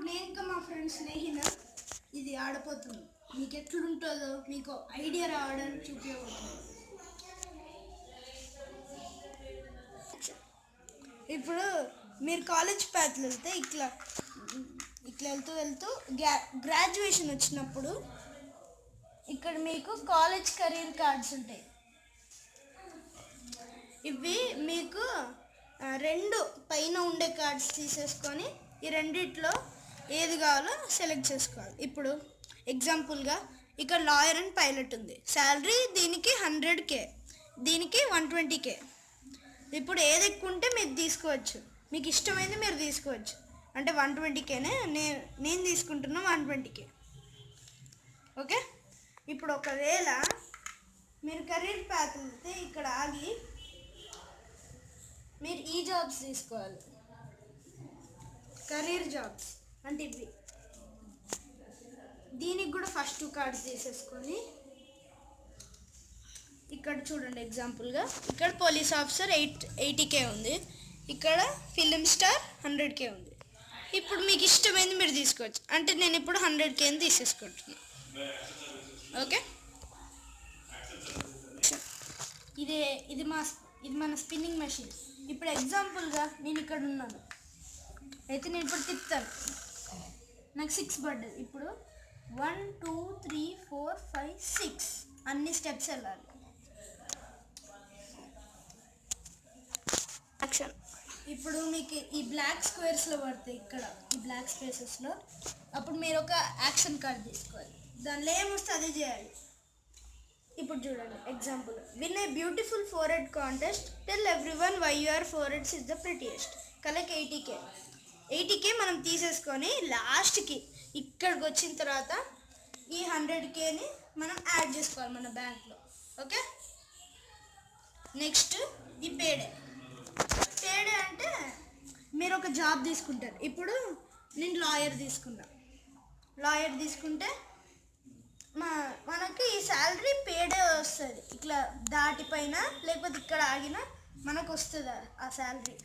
నేను ఇంకా మా ఫ్రెండ్ స్నేహిన ఇది ఆడపోతుంది. మీకు ఎట్లుంటుందో మీకు ఐడియా రావడానికి చూపించబోతుంది. ఇప్పుడు మీరు కాలేజ్ పాత్లు వెళ్తే ఇట్లా ఇట్లా వెళ్తూ గ్రాడ్యుయేషన్ వచ్చినప్పుడు ఇక్కడ మీకు కాలేజ్ కెరీర్ కార్డ్స్ ఉంటాయి. ఇవి మీకు రెండు పైన ఉండే కార్డ్స్ తీసేసుకొని ఈ రెండిట్లో ఏది కావాలో సెలెక్ట్ చేసుకోవాలి. ఇప్పుడు ఎగ్జాంపుల్గా ఇక్కడ లాయర్ అండ్ పైలట్ ఉంది. శాలరీ దీనికి 100K, దీనికి 120K. ఇప్పుడు ఏది ఎక్కువ ఉంటే మీరు తీసుకోవచ్చు, మీకు ఇష్టమైంది మీరు తీసుకోవచ్చు. అంటే 120Kనే నేను తీసుకుంటున్నా 120K. ఓకే, ఇప్పుడు ఒకవేళ మీరు కెరీర్ పాత్ వెళ్తే ఇక్కడ ఆగి మీరు ఈ జాబ్స్ తీసుకోవాలి. కెరీర్ జాబ్స్ అంటే ఇవి. దీనికి కూడా ఫస్ట్ 2 కార్డ్స్ తీసేసుకొని ఇక్కడ చూడండి ఎగ్జాంపుల్గా ఇక్కడ పోలీస్ ఆఫీసర్ 80K ఉంది, ఇక్కడ ఫిలిం స్టార్ 100K ఉంది. ఇప్పుడు మీకు ఇష్టమైంది మీరు తీసుకోవచ్చు. అంటే నేను ఇప్పుడు 100Kని తీసేసుకుంటున్నాను. ఓకే, ఇది మన స్పిన్నింగ్ మెషిన్. ఇప్పుడు ఎగ్జాంపుల్గా నేను ఇక్కడ ఉన్నాను, అయితే నేను ఇప్పుడు తిప్పుతాను, నాకు 6 పడ్డది. ఇప్పుడు 1 2 3 4 5 6 అన్ని స్టెప్స్ వెళ్ళాలి. యాక్షన్. ఇప్పుడు మీకు ఈ బ్లాక్ స్క్వేర్స్లో పడతాయి, ఇక్కడ ఈ బ్లాక్ స్పేసెస్లో. అప్పుడు మీరు ఒక యాక్షన్ కార్డ్ తీసుకోవాలి, దానిలో ఏమొస్తే అదే చేయాలి. ఇప్పుడు చూడండి example, win a beautiful forehead contest, tell everyone why your foreheads is the prettiest, collect 80K మనం తీసేసుకొని లాస్ట్కి ఇక్కడికి వచ్చిన తర్వాత ఈ 100Kని మనం యాడ్ చేసుకోవాలి మన బ్యాంక్లో. ఓకే, నెక్స్ట్ ఈ పేడే అంటే మీరు ఒక జాబ్ తీసుకుంటారు. ఇప్పుడు నేను లాయర్ తీసుకుంటే మనకి ఈ శాలరీ పేడే వస్తుంది. ఇట్లా దాటిపైన లేకపోతే ఇక్కడ ఆగినా మనకు వస్తుంది ఆ శాలరీ.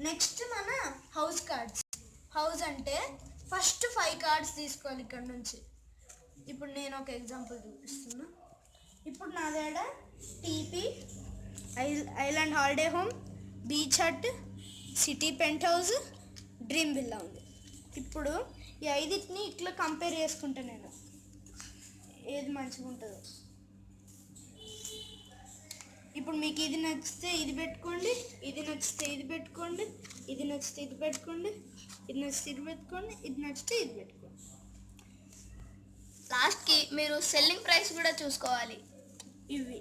నెక్స్ట్ మన హౌస్ కార్డ్స్. హౌస్ అంటే ఫస్ట్ 5 కార్డ్స్ తీసుకోవాలి ఇక్కడ నుంచి. ఇప్పుడు నేను ఒక ఎగ్జాంపుల్ చూపిస్తున్నా. ఇప్పుడు నా దగ్గర teepee, island holiday home, beach hut, city penthouse, dream villa ఉంది. ఇప్పుడు ఈ 5టిని ఇట్లా కంపేర్ చేసుకుంటా నేను, ఏది మంచిగా ఉంటుందో. ఇప్పుడు మీకు ఇది నచ్చితే ఇది పెట్టుకోండి, ఇది నచ్చితే ఇది పెట్టుకోండి, ఇది నచ్చితే ఇది పెట్టుకోండి, ఇది నచ్చితే ఇది పెట్టుకోండి, ఇది నచ్చితే ఇది పెట్టుకోండి. లాస్ట్కి మీరు సెల్లింగ్ ప్రైస్ కూడా చూసుకోవాలి. ఇవి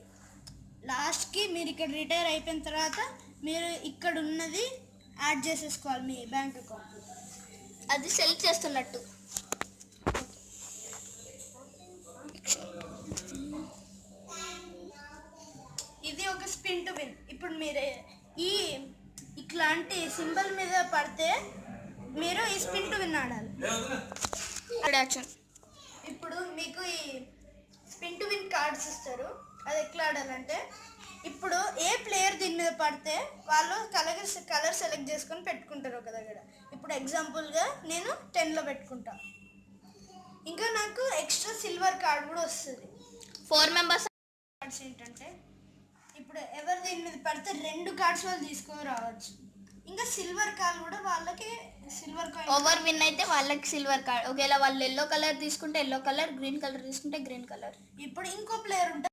లాస్ట్కి మీరు ఇక్కడ రిటైర్ అయిపోయిన తర్వాత మీరు ఇక్కడ ఉన్నది యాడ్ చేసేసుకోవాలి మీ బ్యాంక్ అకౌంట్, అది సెల్ చేస్తున్నట్టు. ఇది ఒక స్పిన్ టు విన్. ఇప్పుడు మీరు ఇట్లాంటి సింబల్ మీద పడితే మీరు ఈ స్పిన్ టు విన్ ఆడాలి. యాక్షన్. ఇప్పుడు మీకు ఈ స్పిన్ టు విన్ కార్డ్స్ ఇస్తారు, అది ఎట్లా ఆడాలంటే ఇప్పుడు ఏ ప్లేయర్ దీని మీద పడితే వాళ్ళు కలర్ సెలెక్ట్ చేసుకొని పెట్టుకుంటారు ఒక దగ్గర. ఇప్పుడు ఎగ్జాంపుల్గా నేను 10లో పెట్టుకుంటా. ఇంకా నాకు ఎక్స్ట్రా సిల్వర్ కార్డ్ కూడా వస్తుంది. 4 మెంబర్స్ కార్డ్స్ ఏంటంటే ఇప్పుడు ఎవరు దీని మీద పడితే 2 కార్డ్స్ వాళ్ళు తీసుకొని రావచ్చు. ఇంకా సిల్వర్ కార్డ్ కూడా వాళ్ళకి సిల్వర్ కాయిన్. ఓవర్ విన్ అయితే వాళ్ళకి సిల్వర్ కార్డ్. ఒకవేళ వాళ్ళు ఎల్లో కలర్ తీసుకుంటే ఎల్లో కలర్, గ్రీన్ కలర్ తీసుకుంటే గ్రీన్ కలర్. ఇప్పుడు ఇంకో ప్లేయర్ ఉంటే